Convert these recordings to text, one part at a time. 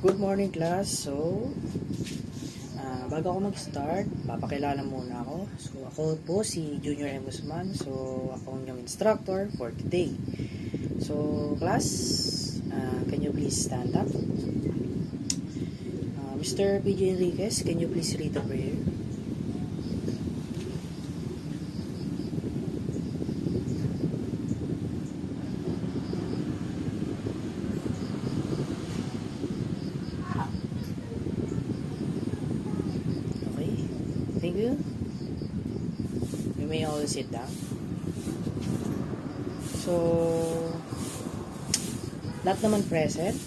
Good morning class. Bago ako mag-start, papakilala muna ako. So, ako po si Junior M. Guzman. So, ako ang inyong instructor for today. So, class, can you please stand up? Mr. PJ Enriquez, can you please read the prayer? Thank you. You may all sit down. So, lahat naman present.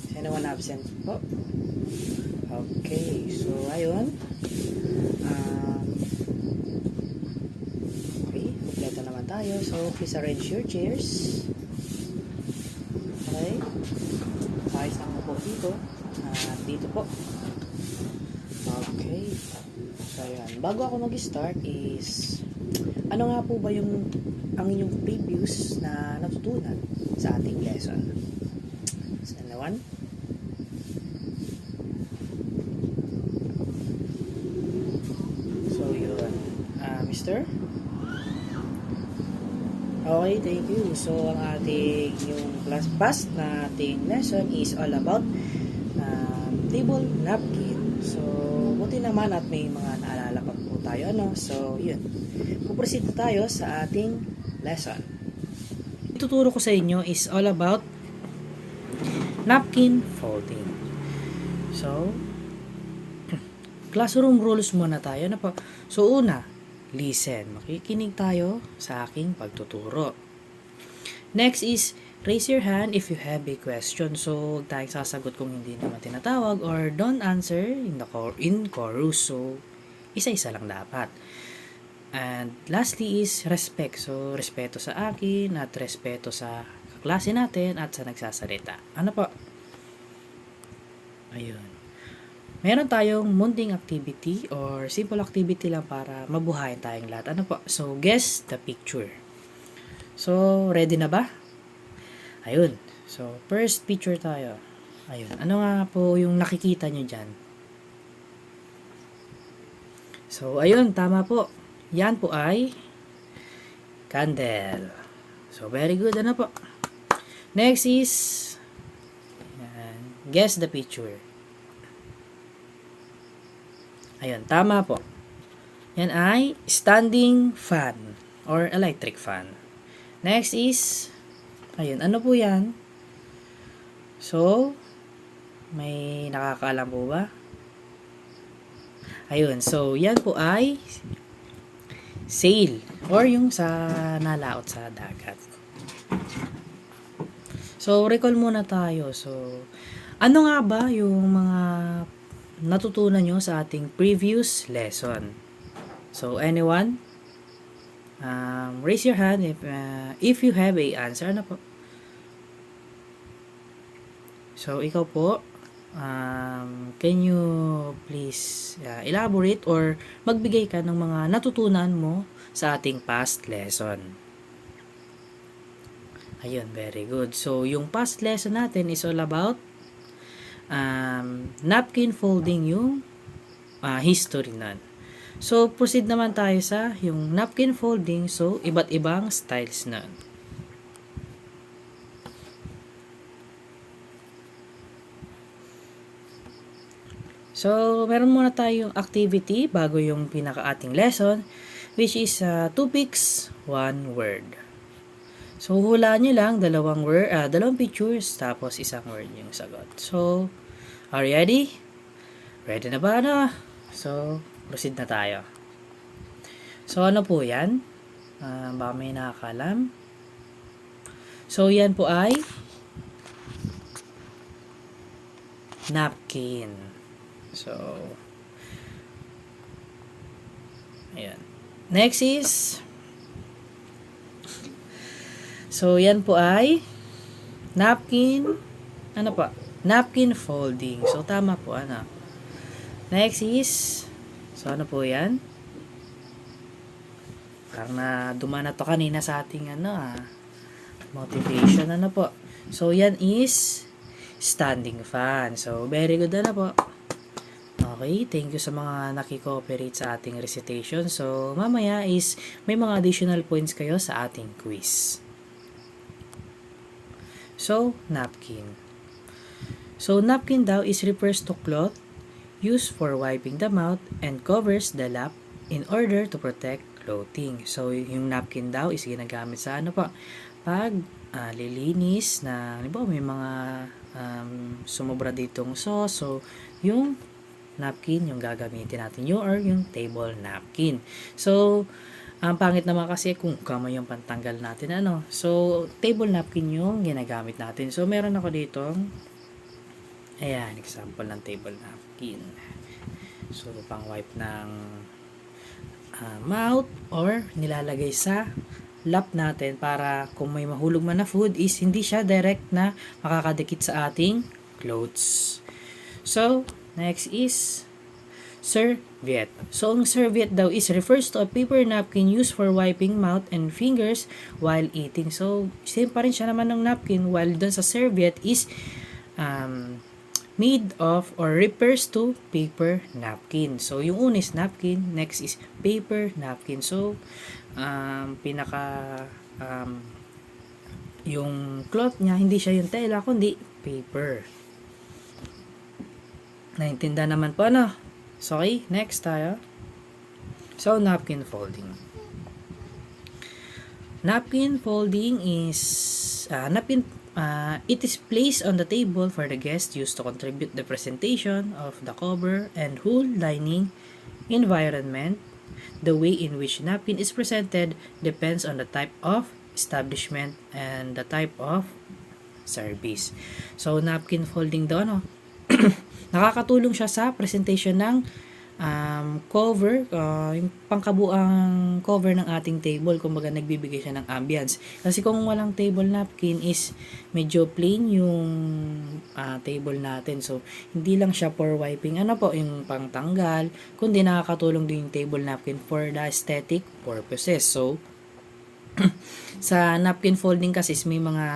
Is anyone absent po? Okay, so ayun. Okay, kompleto naman tayo. So, please arrange your chairs. Okay. Ayos lang po dito. Dito po. Okay. So, ayan. Bago ako mag-start is, ano nga po ba ang inyong previous na natutunan sa ating lesson? Is anyone? So, yun. Mister? Okay, thank you. So, ang ating yung class past na ating lesson is all about table napkin. So, buti naman at may mga naalala pa po tayo, ano? So, yun. Puproceed tayo sa ating lesson. Ituturo ko sa inyo is all about napkin folding. So, classroom rules muna tayo. Ano po? So, una, listen. Makikinig tayo sa aking pagtuturo. Next is, raise your hand if you have a question. So, huwag tayong sasagot kung hindi naman tinatawag or don't answer in chorus. So, isa-isa lang dapat. And lastly is respect. So, respeto sa akin at respeto sa kaklase natin at sa nagsasalita. Ano po? Ayun. Meron tayong munting activity or simple activity lang para mabuhayin tayong lahat. Ano po? So, guess the picture. So, ready na ba? Ayun. So, first picture tayo. Ayun. Ano nga po yung nakikita nyo dyan? So, ayun. Tama po. Yan po ay candle. So, very good. Ano po? Next is guess the picture. Ayun. Tama po. Yan ay standing fan or electric fan. Next is ayun, ano po yan? So, may nakakaalam po ba? Ayun, so yan po ay sail or yung sa nalaot sa dagat. So, recall muna tayo. So, ano nga ba yung mga natutunan nyo sa ating previous lesson? So, anyone? Raise your hand if you have a answer. Ano po? So, ikaw po, can you please elaborate or magbigay ka ng mga natutunan mo sa ating past lesson? Ayun, very good. So, yung past lesson natin is all about napkin folding, yung history nun. So, proceed naman tayo sa yung napkin folding. So, iba't ibang styles na. So, meron muna tayong activity bago yung pinaka-ating lesson, which is 2 picks, 1 word. So, hulaan nyo lang dalawang pictures, tapos isang word yung sagot. So, are you ready? Ready na ba na? So, proceed na tayo. So, ano po yan? Baka may nakakalam. So, yan po ay napkin. So, ayan. Next is, so, yan po ay napkin, ano pa? Napkin folding. So, tama po, ano? Next is, so ano po yan? Parang na dumana to kanina sa ating motivation. Ano po? So, yan is standing fan. So, very good na po. Okay, thank you sa mga nakikooperate sa ating recitation. So, mamaya is may mga additional points kayo sa ating quiz. So, napkin. So, napkin daw is refers to cloth used for wiping the mouth and covers the lap in order to protect clothing. So, yung napkin daw is ginagamit sa ano pa? Pag lilinis na, may mga sumobra ditong sauce. So, yung napkin yung gagamitin natin yung table napkin. So, ang pangit naman kasi kung kamay yung pantanggal natin So, table napkin yung ginagamit natin. So, meron ako dito ayan, example ng table napkin. So, pang wipe ng mouth or nilalagay sa lap natin para kung may mahulog man na food is hindi siya direct na makakadikit sa ating clothes. So, next is serviette. So, ang serviette daw is refers to a paper napkin used for wiping mouth and fingers while eating. So, same pa rin siya naman ng napkin while dun sa serviette is made of or refers to paper napkin. So, yung una is napkin, next is paper napkin. So, yung cloth niya, hindi siya yung tela, kundi paper. Naintindihan naman po, So, okay, next tayo. So, napkin folding. Napkin folding is, it is placed on the table for the guest used to contribute the presentation of the cover and whole dining environment. The way in which napkin is presented depends on the type of establishment and the type of service. So, napkin folding daw, nakakatulong siya sa presentation ng cover, yung pangkabuang cover ng ating table. Kumbaga, nagbibigay siya ng ambience. Kasi kung walang table napkin is medyo plain yung table natin. So, hindi lang siya for wiping, yung pangtanggal, kundi nakakatulong din yung table napkin for the aesthetic purposes. So, sa napkin folding kasi may mga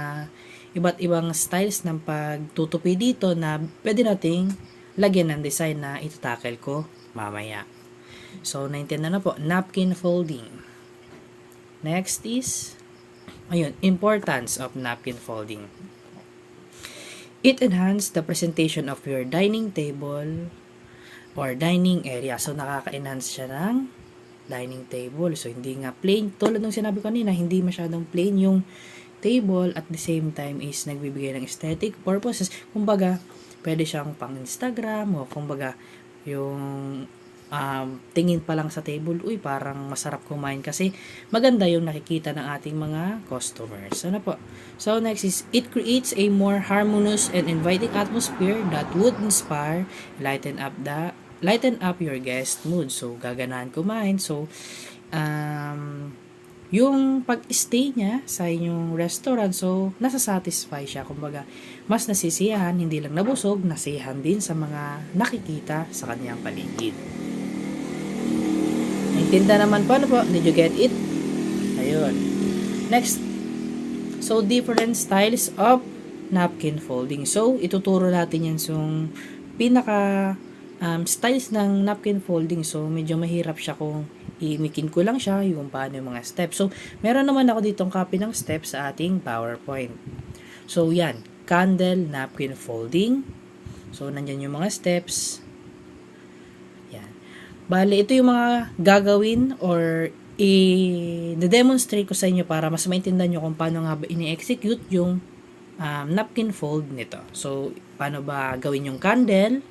iba't ibang styles ng pagtutupi dito na pwede nating lagyan ng design na itatackle ko mamaya. So, naintindihan na po, napkin folding. Next is, importance of napkin folding. It enhances the presentation of your dining table or dining area. So, nakaka-enhance siya ng dining table. So, hindi nga plain. Tulad ng sinabi ko kanina, hindi masyadong plain yung table at the same time is nagbibigay ng aesthetic purposes. Kumbaga, pwede siyang pang Instagram o kumbaga yung tingin pa lang sa table, parang masarap kumain kasi maganda yung nakikita ng ating mga customers. Po? So, next is, it creates a more harmonious and inviting atmosphere that would inspire, lighten up your guest mood. So, gaganahan kumain. So, yung pag-stay niya sa inyong restaurant, so, nasa-satisfy siya. Kumbaga, mas nasisiyahan, hindi lang nabusog, nasiyahan din sa mga nakikita sa kanyang paligid. Naintindihan naman po, Did you get it? Ayun. Next. So, different styles of napkin folding. So, ituturo natin yan yung pinaka styles ng napkin folding. So, medyo mahirap siya kung imikin ko lang siya yung paano yung mga steps. So, meron naman ako ditong copy ng steps sa ating PowerPoint. So, yan. Candle napkin folding. So, nandyan yung mga steps. Yan. Bale, ito yung mga gagawin or i-demonstrate ko sa inyo para mas maintindihan nyo kung paano nga ba ini-execute yung napkin fold nito. So, paano ba gawin yung candle?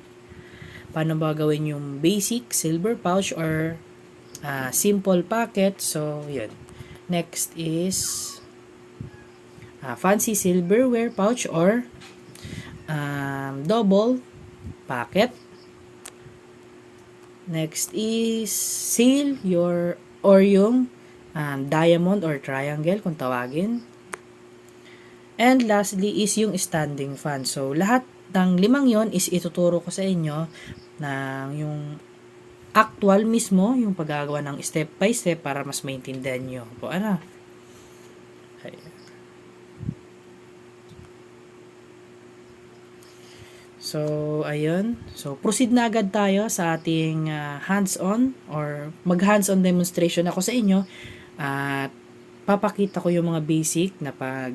Paano ba gawin yung basic silver pouch or simple packet? So, yun. Next is fancy silverware pouch or double packet. Next is seal yung diamond or triangle kung tawagin. And lastly is yung standing fan. So, lahat ng 5 yon is ituturo ko sa inyo na yung actual mismo, yung paggagawa ng step by step para mas maintindihan nyo. So, ayun. So, proceed na agad tayo sa ating hands-on or mag-hands-on demonstration ako sa inyo at papakita ko yung mga basic na pag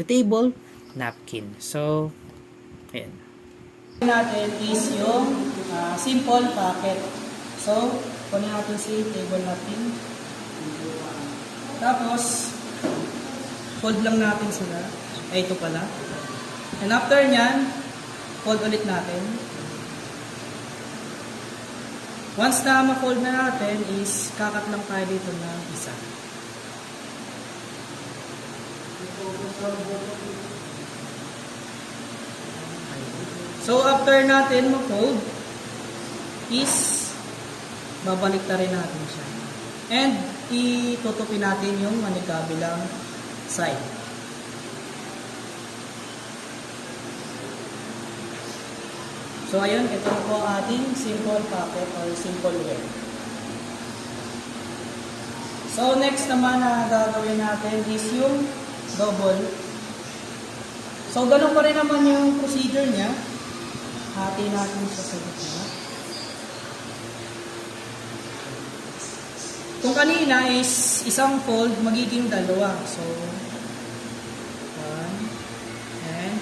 table napkin. So, ayan. Natin is yung simple packet. So, kunin natin si table napkin. Tapos, fold lang natin sila. Ay, ito pala. And after nyan, fold ulit natin. Once na ma-fold na natin is kakat lang tayo dito ng isa. So after natin ma-fold is babalik ta rin natin siya. And itutupin natin yung manikabilang side. So, ayun, ito po ating simple packet or simple wear. So, next naman na gagawin natin is yung double. So, ganun pa rin naman yung procedure niya. Hati natin siya sa gitna. Kung kanina is isang fold, magiging dalawa. So, one, and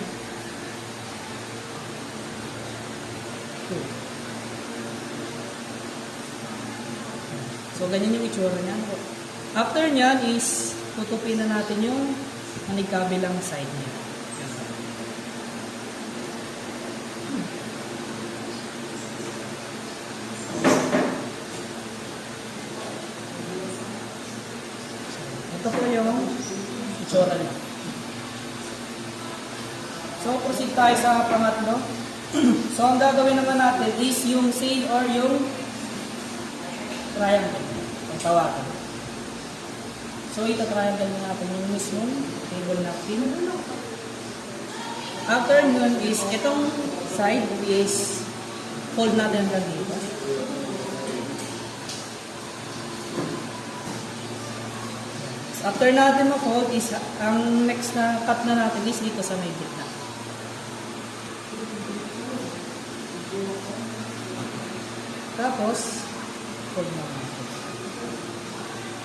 so, ganyan yung itsura niya. After nyan is, tutupin na natin yung manikabilang side niya. Ito po yung itsura niya. So, proceed tayo sa pangatlo. So, ang gagawin naman natin is yung side or yung triangle. Ang tawagan. So, ito triangle natin yung mismong table napkin. After nun is, itong side is fold natin hanggang dito. After natin ma-fold is, ang next na cut na natin is dito sa may gitna. Tapos, fold na natin.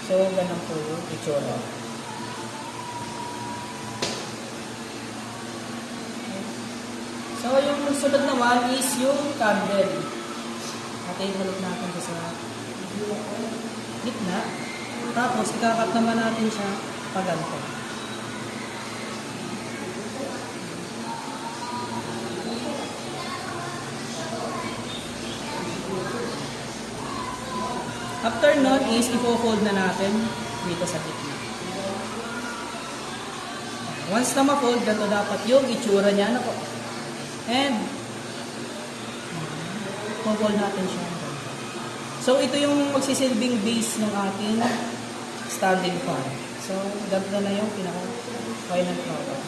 So, ganun po yung itsura. So, yung sunod naman is yung candle. Atin halot natin sa gitna. Tapos, ikakat naman natin siya paganto. After nun is ipo-fold na natin dito sa gitna. Once na ma-fold, ganito dapat yung itsura niya. Ano po? And ipo-fold natin siya. So, ito yung magsisilbing base ng ating standing fan. So, ganito na yung pinaka-final product.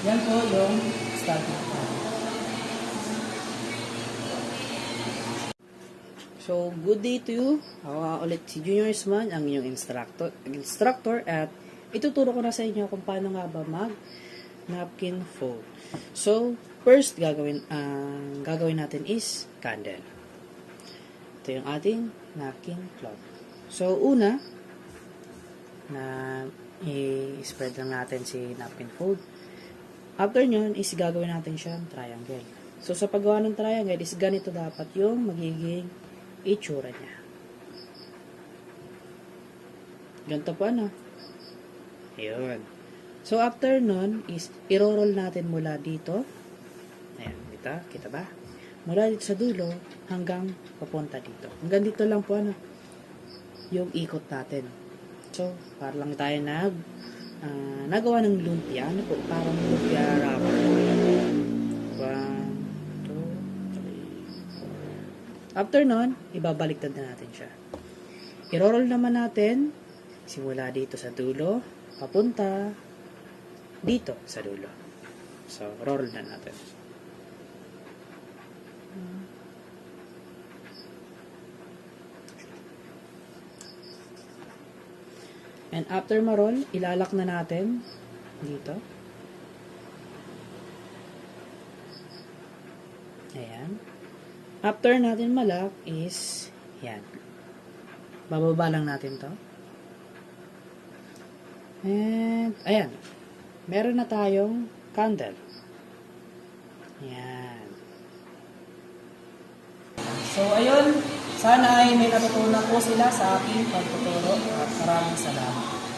Yan po yung standing fan. So, good day to you. Ako ulit si Junior Isman, ang inyong instructor at ituturo ko na sa inyo kung paano nga ba mag-napkin fold. So, first, gagawin natin is candle. Ito yung ating napkin cloth. So, una, na i-spread lang natin si napkin fold. After nyon, is gagawin natin siyang triangle. So, sa paggawa ng triangle, is ganito dapat yung magiging itsura niya. Ganito po, ano? Ayun. So, after nun, is i-roll natin mula dito. Ayan, kita ba? Mula dito sa dulo, hanggang papunta dito. Hanggang dito lang po, ano? Yung ikot natin. So, para lang tayo nagawa ng lumpia. Ano po? Parang lumpia wrapper. 1, 2, 3, 4. After nun, ibabaliktad na natin siya. I-roll naman natin simula dito sa dulo, papunta dito sa dulo. So, roll na natin. And after ma-roll, ilalak na natin Dito. Ayan. After natin malak is, yan. Bababa lang natin to. And, ayan. Meron na tayong candle. Yan. So, ayun. Sana ay may natutunan po sila sa aking pagtuturo. At maraming salamat.